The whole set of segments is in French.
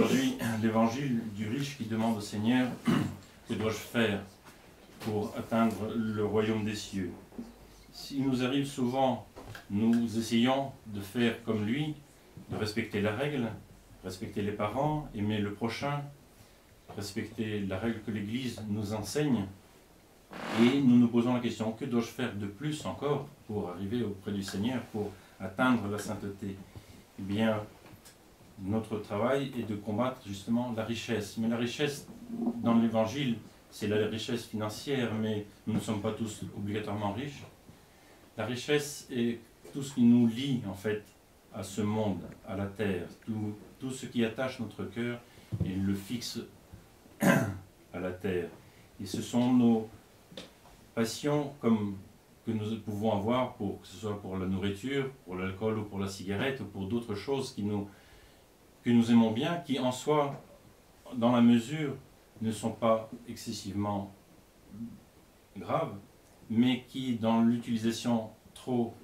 aujourd'hui l'évangile du riche qui demande au Seigneur « Que dois-je faire pour atteindre le royaume des cieux ?» Il nous arrive souvent, nous essayons de faire comme lui, de respecter la règle, respecter les parents, aimer le prochain, respecter la règle que l'Église nous enseigne, et nous nous posons la question, que dois-je faire de plus encore pour arriver auprès du Seigneur, pour atteindre la sainteté? Eh bien, notre travail est de combattre justement la richesse. Mais la richesse, dans l'Évangile, c'est la richesse financière, mais nous ne sommes pas tous obligatoirement riches. La richesse est tout ce qui nous lie, en fait, à ce monde, à la terre, tout ce qui attache notre cœur et le fixe à la terre. Et ce sont nos passions que nous pouvons avoir, que ce soit pour la nourriture, pour l'alcool ou pour la cigarette ou pour d'autres choses que nous aimons bien, qui en soi, dans la mesure, ne sont pas excessivement graves, mais qui, dans l'utilisation trop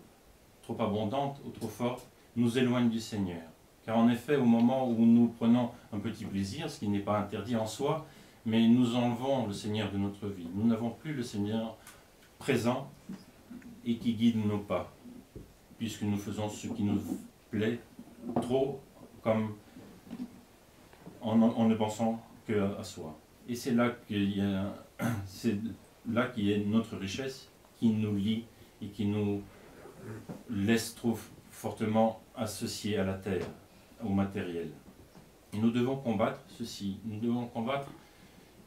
abondante ou trop forte, nous éloignent du Seigneur. Car en effet, au moment où nous prenons un petit plaisir, ce qui n'est pas interdit en soi, mais nous enlevons le Seigneur de notre vie. Nous n'avons plus le Seigneur présent et qui guide nos pas, puisque nous faisons ce qui nous plaît trop, comme en ne pensant qu'à soi. Et c'est là qu'il est notre richesse qui nous lie et qui nous laisse trop fortement associés à la terre, au matériel. Et nous devons combattre ceci, nous devons combattre,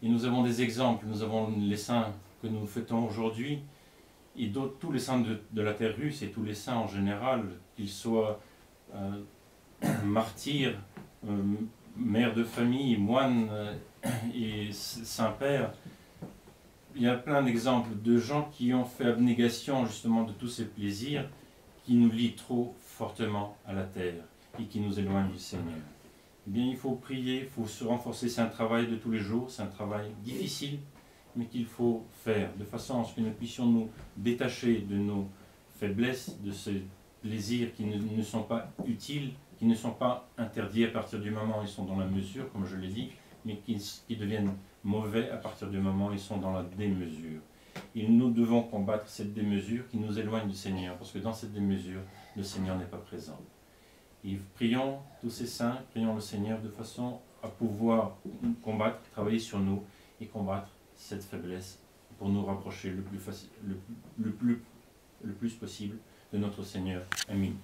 et nous avons des exemples, nous avons les saints que nous fêtons aujourd'hui, et tous les saints de la terre russe, et tous les saints en général, qu'ils soient martyrs, mères de famille, moines et saints-pères. Il y a plein d'exemples de gens qui ont fait abnégation justement de tous ces plaisirs qui nous lient trop fortement à la terre et qui nous éloignent du Seigneur. Eh bien, il faut prier, il faut se renforcer. C'est un travail de tous les jours, c'est un travail difficile, mais qu'il faut faire de façon à ce que nous puissions nous détacher de nos faiblesses, de ces plaisirs qui ne sont pas utiles, qui ne sont pas interdits à partir du moment où ils sont dans la mesure, comme je l'ai dit, mais qui deviennent mauvais à partir du moment où ils sont dans la démesure. Et nous devons combattre cette démesure qui nous éloigne du Seigneur, parce que dans cette démesure, le Seigneur n'est pas présent. Et prions tous ces saints, prions le Seigneur de façon à pouvoir combattre, travailler sur nous et combattre cette faiblesse pour nous rapprocher le plus possible de notre Seigneur. Amen.